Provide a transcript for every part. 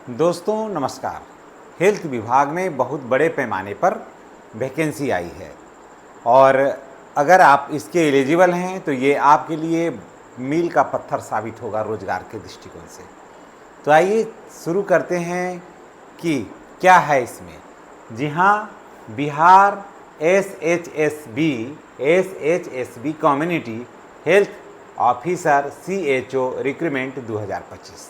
दोस्तों नमस्कार। हेल्थ विभाग में बहुत बड़े पैमाने पर वैकेंसी आई है और अगर आप इसके एलिजिबल हैं तो ये आपके लिए मील का पत्थर साबित होगा रोजगार के दृष्टिकोण से। तो आइए शुरू करते हैं कि क्या है इसमें। जी हाँ, Bihar S H S B community health officer CHO recruitment 2025।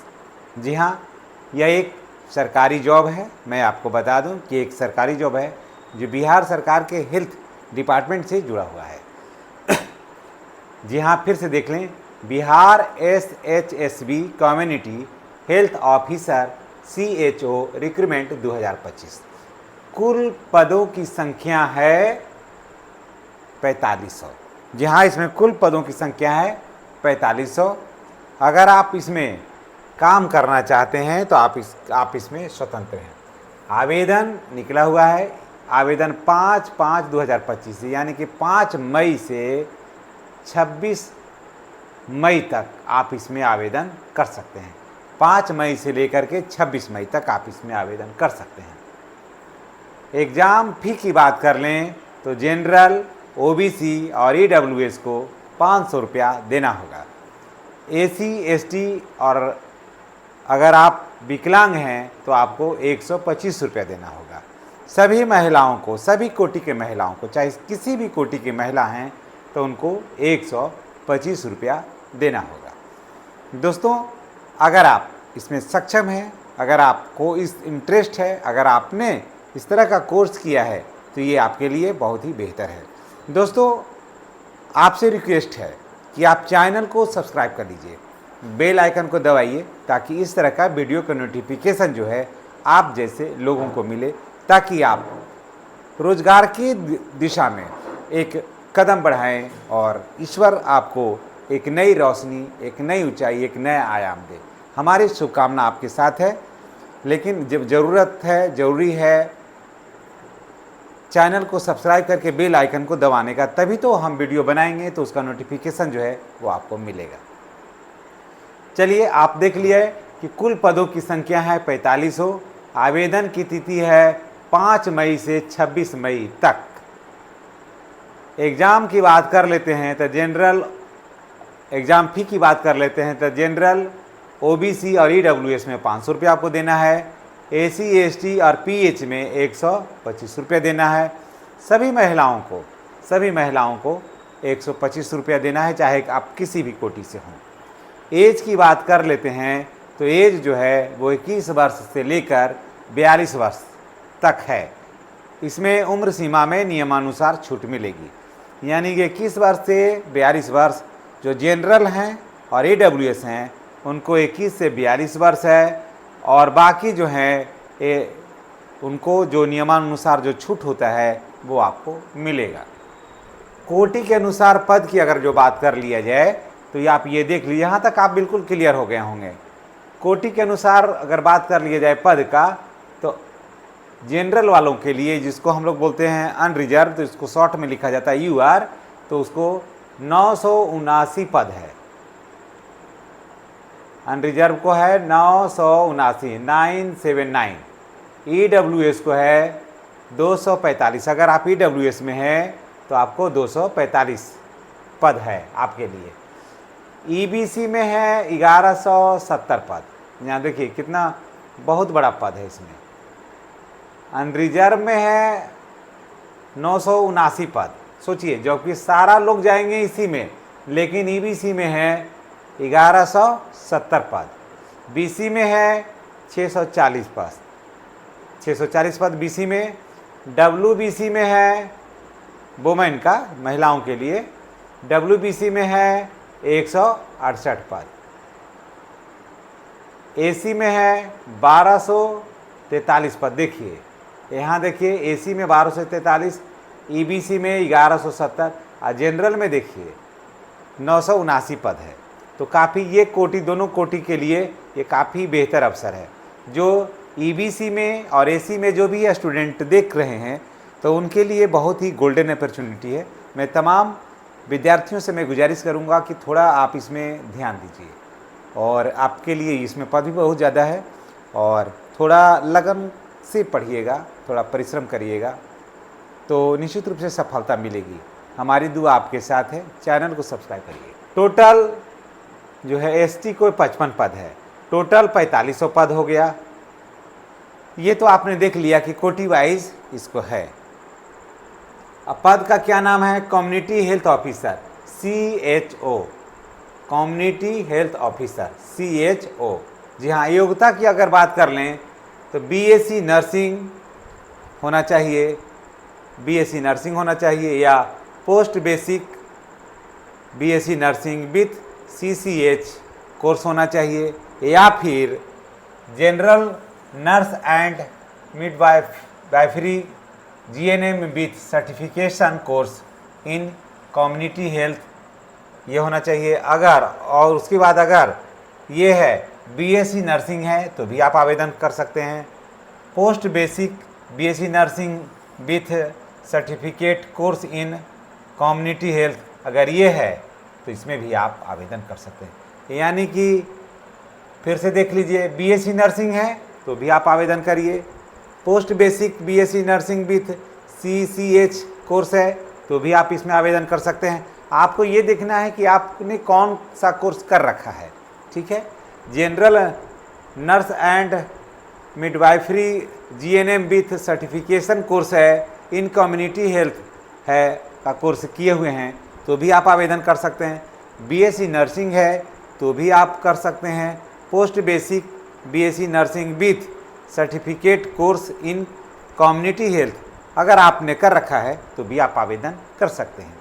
जी हाँ, यह एक सरकारी जॉब है। मैं आपको बता दूं कि एक सरकारी जॉब है जो बिहार सरकार के हेल्थ डिपार्टमेंट से जुड़ा हुआ है। जी हाँ, फिर से देख लें, Bihar SHSB community health officer CHO recruitment 2025। कुल पदों की संख्या है 4500। जी हाँ, इसमें कुल पदों की संख्या है 4500। अगर आप इसमें काम करना चाहते हैं तो आप इसमें स्वतंत्र हैं। आवेदन निकला हुआ है, आवेदन 5/5/2025 से यानी कि 5 मई से 26 मई तक आप इसमें आवेदन कर सकते हैं। 5 मई से लेकर के 26 मई तक आप इसमें आवेदन कर सकते हैं। एग्ज़ाम फ़ी की बात कर लें तो जनरल, OBC और EWS को 500 रुपया देना होगा। SC ST और अगर आप विकलांग हैं तो आपको 125 रुपया देना होगा। सभी महिलाओं को, सभी कोटि के महिलाओं को, चाहे किसी भी कोटि की महिला हैं तो उनको 125 रुपया देना होगा। दोस्तों, अगर आप इसमें सक्षम हैं, अगर आपको इस इंटरेस्ट है, अगर आपने इस तरह का कोर्स किया है तो ये आपके लिए बहुत ही बेहतर है। दोस्तों, आपसे रिक्वेस्ट है कि आप चैनल को सब्सक्राइब कर लीजिए, बेल आइकन को दबाइए ताकि इस तरह का वीडियो का नोटिफिकेशन जो है आप जैसे लोगों को मिले, ताकि आप रोजगार की दिशा में एक कदम बढ़ाएं और ईश्वर आपको एक नई रोशनी, एक नई ऊंचाई, एक नया आयाम दे। हमारी शुभकामना आपके साथ है, लेकिन जब ज़रूरत है, ज़रूरी है चैनल को सब्सक्राइब करके बेल आइकन को दबाने का, तभी तो हम वीडियो बनाएंगे तो उसका नोटिफिकेशन जो है वो आपको मिलेगा। चलिए, आप देख लिए कि कुल पदों की संख्या है 4500। आवेदन की तिथि है 5 मई से 26 मई तक। एग्ज़ाम की बात कर लेते हैं तो जनरल, एग्ज़ाम फ़ी की बात कर लेते हैं तो जनरल, OBC और EWS में 500 रुपया आपको देना है। SC ST और PH में 125 रुपया देना है। सभी महिलाओं को 125 रुपया देना है, चाहे आप किसी भी कोटि से हों। एज की बात कर लेते हैं तो एज जो है वो 21 वर्ष से लेकर 42 वर्ष तक है। इसमें उम्र सीमा में नियमानुसार छूट मिलेगी, यानी कि 21 वर्ष से 42 वर्ष जो जनरल हैं और EWS हैं उनको 21 से 42 वर्ष है, और बाकी जो हैं उनको जो नियमानुसार जो छूट होता है वो आपको मिलेगा। कोटि के अनुसार पद की अगर जो बात कर लिया जाए तो आप ये देख लीजिए, यहाँ तक आप बिल्कुल क्लियर हो गए होंगे। कोटि के अनुसार अगर बात कर लिया जाए पद का, तो जनरल वालों के लिए, जिसको हम लोग बोलते हैं अनरिजर्व, तो इसको शॉर्ट में लिखा जाता है UR, तो उसको 979 पद है। अनरिजर्व को है 979। EWS को है 245। अगर आप EWS में हैं तो आपको 245 पद है आपके लिए। EBC में है 1170 पद। यहाँ देखिए कितना बहुत बड़ा पद है इसमें। अनरिजर्व में है 979 पद। सोचिए, जबकि सारा लोग जाएंगे इसी में, लेकिन EBC में है 1170 पद। BC में है 640 पद, 640 पद BC में। WBC में है वुमेन का, महिलाओं के लिए, WBC में है 168 पद। AC में है 1243 पद। देखिए यहाँ देखिए, AC में 1243, EBC में 1170 और जनरल में देखिए 979 पद है। तो काफ़ी ये कोटि, दोनों कोटि के लिए ये काफ़ी बेहतर अवसर है। जो EBC में और AC में जो भी स्टूडेंट देख रहे हैं तो उनके लिए बहुत ही गोल्डन अपॉर्चुनिटी है। मैं तमाम विद्यार्थियों से मैं गुजारिश करूंगा कि थोड़ा आप इसमें ध्यान दीजिए, और आपके लिए इसमें पद भी बहुत ज़्यादा है। और थोड़ा लगन से पढ़िएगा, थोड़ा परिश्रम करिएगा तो निश्चित रूप से सफलता मिलेगी। हमारी दुआ आपके साथ है। चैनल को सब्सक्राइब करिए। टोटल जो है एसटी को 55 पद है, टोटल 4500 पद हो गया। ये तो आपने देख लिया कि कोटि वाइज इसको है। अब पद का क्या नाम है? Community health officer, CHO, community health officer CHO। जी हाँ, योग्यता की अगर बात कर लें तो BSc नर्सिंग होना चाहिए, BSc नर्सिंग होना चाहिए, या post basic BSc nursing with CCH course होना चाहिए, या फिर general nurse and midwifery GNM with certification course in community health, ये होना चाहिए। अगर और उसके बाद अगर ये है BSc नर्सिंग है तो भी आप आवेदन कर सकते हैं। Post basic BSc nursing with certificate course in community health, अगर ये है तो इसमें भी आप आवेदन कर सकते हैं। यानी कि फिर से देख लीजिए, BSc नर्सिंग है तो भी आप आवेदन करिए, post basic BSc nursing with CCH course है तो भी आप इसमें आवेदन कर सकते हैं। आपको ये देखना है कि आपने कौन सा कोर्स कर रखा है, ठीक है। General nurse and midwifery GNM with certification course है, इन कम्युनिटी हेल्थ है का कोर्स किए हुए हैं तो भी आप आवेदन कर सकते हैं। BSc नर्सिंग है तो भी आप कर सकते हैं। Post basic BSc nursing with certificate course in community health अगर आपने कर रखा है तो भी आप आवेदन कर सकते हैं,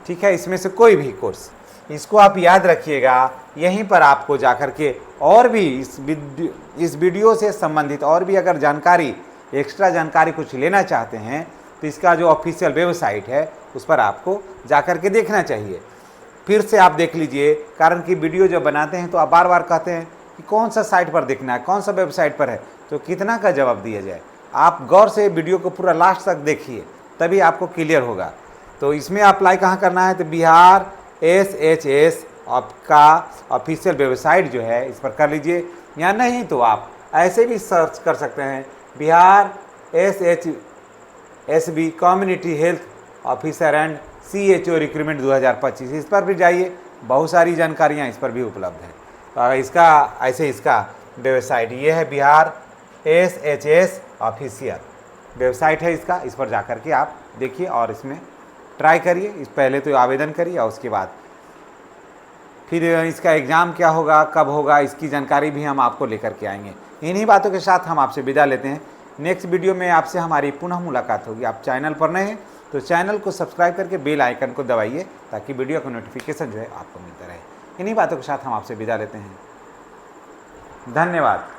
ठीक है। इसमें से कोई भी कोर्स, इसको आप याद रखिएगा। यहीं पर आपको जाकर के और भी इस वीडियो से संबंधित और भी अगर जानकारी, एक्स्ट्रा जानकारी कुछ लेना चाहते हैं तो इसका जो ऑफिशियल वेबसाइट है उस पर आपको जाकर के देखना चाहिए। फिर से आप देख लीजिए, कारण कि वीडियो जब बनाते हैं तो आप बार बार कहते हैं कि कौन सा साइट पर देखना है, कौन सा वेबसाइट पर है, तो कितना का जवाब दिया जाए। आप गौर से वीडियो को पूरा लास्ट तक देखिए, तभी आपको क्लियर होगा। तो इसमें अप्लाई कहाँ करना है? तो बिहार SHS आपका ऑफिशियल वेबसाइट जो है इस पर कर लीजिए, या नहीं तो आप ऐसे भी सर्च कर सकते हैं, Bihar SHSB community health officer and CHO recruitment 2025, इस पर भी जाइए, बहुत सारी जानकारियाँ इस पर भी उपलब्ध है। तो इसका ऐसे इसका वेबसाइट ये है, बिहार SHS ऑफिशियल वेबसाइट है इसका, इस पर जाकर के आप देखिए और इसमें ट्राई करिए। इस पहले तो आवेदन करिए और उसके बाद फिर इसका एग्ज़ाम क्या होगा, कब होगा, इसकी जानकारी भी हम आपको लेकर के आएंगे। इन्हीं बातों के साथ हम आपसे विदा लेते हैं। नेक्स्ट वीडियो में आपसे हमारी पुनः मुलाकात होगी। आप चैनल पर नए हैं तो चैनल को सब्सक्राइब करके बेल आइकन को दबाइए ताकि वीडियो का नोटिफिकेशन जो है आपको मिलता रहे। इन्हीं बातों के साथ हम आपसे विदा लेते हैं। धन्यवाद।